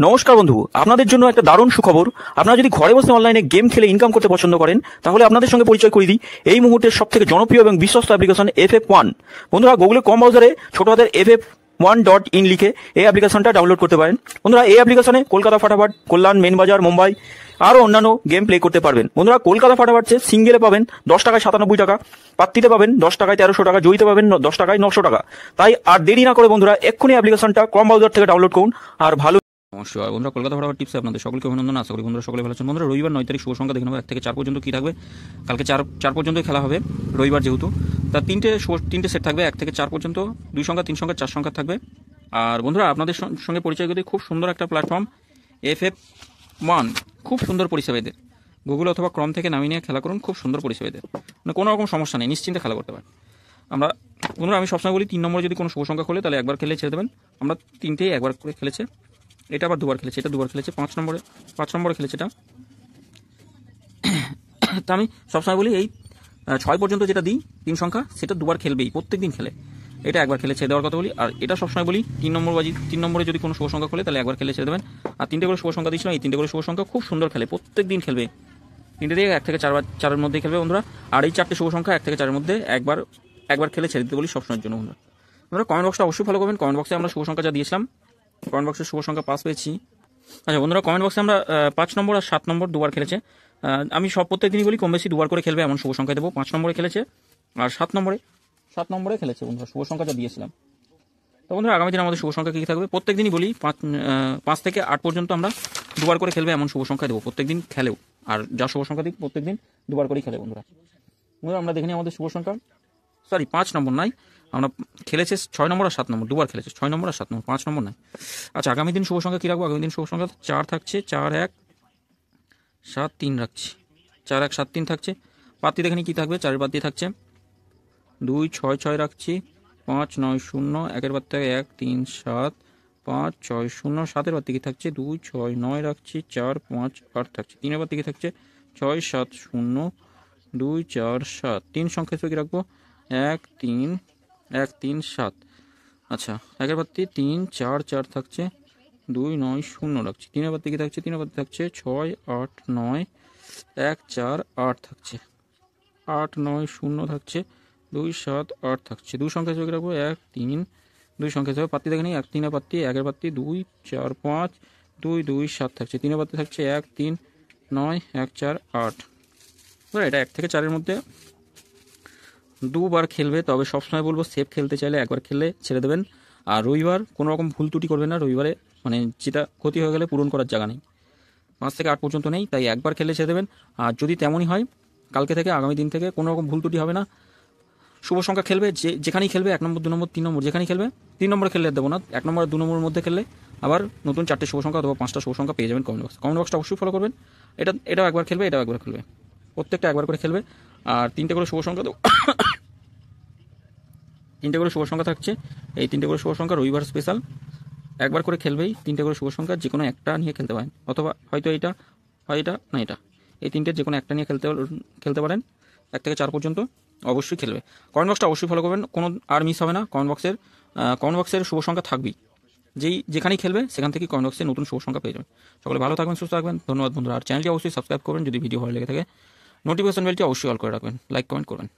নমস্কার বন্ধু, আপনাদের জন্য একটা দারুণ সুখবর। আপনারা যদি ঘরে বসে অনলাইনে গেম খেলে ইনকাম করতে পছন্দ করেন, তাহলে আপনাদের সঙ্গে পরিচয় করিয়ে দিই এই মুহূর্তের সবথেকে জনপ্রিয় এবং বিশ্বস্ত অ্যাপ্লিকেশন FF1। বন্ধুরা, গুগলে কম ব্রাউজারে ছোট হাতের FF1.in লিখে এই অ্যাপ্লিকেশনটা ডাউনলোড করতে পারেন। বন্ধুরা, এই অ্যাপ্লিকেশনে কলকাতা ফাটাফাট, কল্যাণ, মেন বাজার, মুম্বাই আরও অন্যান্য গেম প্লে করতে পারবেন। বন্ধুরা, কলকাতা ফাটাফাটে সিঙ্গেলে পাবেন 10 টাকায় 97 টাকা, পাত্তিতে পাবেন 10 টাকায় 1300 টাকা, জয়ীতে পাবেন 10 টাকায় 900 টাকা। তাই আর দেরি না করে বন্ধুরা এক্ষুনি অ্যাপ্লিকেশনটা কম ব্রাউজার থেকে ডাউনলোড করুন আর ভালো। নমস্কার বন্ধুরা, কলকাতা ফাটাফাট টিপসে আপনাদের সকলকে অভিনন্দন। আশা করি বন্ধুরা সকলে ভালো আছেন। বন্ধুরা, রবিবার 9 তারিখ শুভ সংখ্যা দেখে নেবো 1 থেকে 4 পর্যন্ত কী থাকবে। কালকে 4 পর্যন্ত খেলা হবে, রবিবার যেহেতু। তার তিনটে সেট থাকবে 1 থেকে 4 পর্যন্ত, 2 সংখ্যা, 3 সংখ্যা, 4 সংখ্যা থাকবে। আর বন্ধুরা, আপনাদের সঙ্গে পরিচয় করে খুব সুন্দর একটা প্ল্যাটফর্ম FF1, খুব সুন্দর পরিষেবা এদের। গুগল অথবা ক্রম থেকে নামিয়ে নিয়ে খেলা করুন, খুব সুন্দর পরিষেবা এদের, মানে কোনো রকম সমস্যা নেই, নিশ্চিন্তে খেলা করতে পারেন। বন্ধুরা, আমি সবসময় বলি 3 নম্বরে যদি কোনো শুভ সংখ্যা খোলে তাহলে একবার খেলে ছেড়ে দেবেন। আমরা 3টেই একবার করে খেলেছে, এটা আবার 2বার খেলেছে, এটা 2বার খেলেছে, 5 নম্বরে খেলেছে এটা। তা আমি সবসময় বলি এই 6 পর্যন্ত যেটা দিই 3 সংখ্যা, সেটা 2বার খেলবেই, প্রত্যেক দিন খেলে। এটা একবার খেলে ছেড়ে দেওয়ার কথা বলি। আর এটা সবসময় বলি 3 নম্বরে যদি কোনো শুভ সংখ্যা খোলে তাহলে একবার খেলে ছেড়ে দেবেন। আর 3টে করে শুভ সংখ্যা দিয়েছিলাম, এই 3টে করে শুভ সংখ্যা খুব সুন্দর খেলে, প্রত্যেক দিন খেলবে। 3টে দিয়ে 1 থেকে 4 মধ্যেই খেলবে বন্ধুরা। আর এই 4টে শুভ সংখ্যা 1 থেকে 4 মধ্যে একবার খেলে ছেড়ে দিতে বলি সবসময়ের জন্য বন্ধুরা। আমরা কমেন্ট বক্সটা অবশ্যই ফলো করবেন। কমেন্ট বক্সে আমরা শুভ সংখ্যা যা দিয়েছিলাম, কমেন্ট বক্সে শুভ সংখ্যা 5 পেয়েছি। আচ্ছা বন্ধুরা, কমেন্ট বক্সে আমরা 5 নম্বর আর 7 নম্বর 2বার খেলেছে। আমি প্রত্যেক দিনই বলি কম বেশি 2বার করে খেলবে এমন শুভ সংখ্যা দেবো। 5 নম্বরে খেলেছে আর 7 নম্বরে খেলেছে বন্ধুরা, শুভ সংখ্যা যা দিয়েছিলাম। তো বন্ধুরা, আগামী দিন আমাদের শুভ সংখ্যা কী থাকবে, প্রত্যেক দিনই বলি 5 থেকে 8 পর্যন্ত আমরা 2বার করে খেলবে এমন শুভ সংখ্যা দেবো। প্রত্যেক দিন খেলেও, আর যা শুভ সংখ্যা দিই প্রত্যেক দিন 2বার করেই খেলে বন্ধুরা। আমরা দেখে নিই আমাদের শুভ সংখ্যা। 5 নম্বর নাই, আমরা খেলেছে 6 নম্বর আর 7 নম্বর, 2বার খেলেছে 6 নম্বর আর 7 নম্বর, 5 নম্বর নাই। আচ্ছা, আগামী দিন শুভ সংখ্যা কী রাখবো? আগামী দিন শুভ সংখ্যা 4 থাকছে, 4 1 7 3 রাখছি, 4 1 7 3 থাকছে। পাত্তি দেখে নিই কী থাকবে। 4-এর পাত্তি থাকছে 2 6 6 রাখছি, 5 9 0, 1-এর পাত্তি 1 3 7 5 6 0, 7-এর পাত্তি কী থাকছে 2 6 9 রাখছি, 4 5 8 থাকছে। 3-এর পাত্তি কী থাকছে 6 7 0 2 4 7। 3 সংখ্যা হিসেবে কী রাখবো 1 3 1 3 7। আচ্ছা, 1-এর পাত্তি 3 4 4 থাকছে, 2 9 0 রাখছি। 3-এর পাত্তি কী থাকছে 3-এর পাত্তি থাকছে 6 8 9 1 4 8 থাকছে, 8 9 0 থাকছে, 2 7 8 থাকছে। 2 সংখ্যা হিসেবে রাখবো 1 3। 2 সংখ্যা হিসেবে পাত্তি দেখে নিই 1 3-এর পাত্তি, 1-এর পাত্তি 2 4 5 2 2 7 থাকছে। 3-এর পাত্তি থাকছে 1 3 9 1 4 8। এটা 1 থেকে 4-এর মধ্যে 2বার খেলবে, তবে সবসময় বলবো সেফ খেলতে চাইলে একবার খেললে ছেড়ে দেবেন। আর রবিবার কোনো রকম ভুল ত্রুটি করবেন না, রবিবারে মানে যেটা ক্ষতি হয়ে গেলে পূরণ করার জায়গা নেই। 5 থেকে 8 পর্যন্ত নেই, তাই একবার খেলে ছেড়ে দেবেন। আর যদি তেমনই হয়, কালকে থেকে আগামী দিন থেকে কোনো রকম ভুল ত্রুটি হবে না। শুভ সংখ্যা খেলবে, যেখানেই খেলবে 1 নম্বর 2 নম্বর 3 নম্বর যেখানেই খেলবে, 3 নম্বরে খেললে দেবো না, 1 নম্বর আর 2 নম্বরের মধ্যে খেললে আবার নতুন 4টে শুভ সংখ্যা অথবা 5টা শুভ সংখ্যা পেয়ে যাবেন কমেন্ট বক্সটা অবশ্যই ফলো করবেন। এটাও একবার খেলবে, এটাও একবার খেলবে, প্রত্যেকটা একবার করে খেলবে। আর 3টে করে শুভ সংখ্যা দেবো, 3টে করে শুভ সংখ্যা থাকছে। এই 3টে করে শুভ সংখ্যা রবিবার স্পেশাল, একবার করে খেলবেই। 3টে করে শুভ সংখ্যা যে কোনো একটা নিয়ে খেলতে পারেন, অথবা হয়তো এটা হয়, এটা না এটা, এই 3টের যে কোনো একটা নিয়ে খেলতে পারেন। 1 থেকে 4 পর্যন্ত অবশ্যই খেলবে। কমেন্ট বক্সটা অবশ্যই ফলো করবেন, কোনো আর মিস হবে না। কমেন্ট বক্সের শুভ সংখ্যা থাকবেই, যেখানেই খেলবে সেখান থেকে কমেন্ট বক্সে নতুন শুভ সংখ্যা পেয়ে যাবেন। সকলে ভালো থাকবেন, সুস্থ থাকবেন, ধন্যবাদ বন্ধুরা। আর চ্যানেলটি অবশ্যই সাবস্ক্রাইব করবেন, যদি ভিডিও ভালো লেগে থাকে নোটিফিকেশন বেলটি অবশ্যই অল করে রাখবেন, লাইক কমেন্ট করবেন।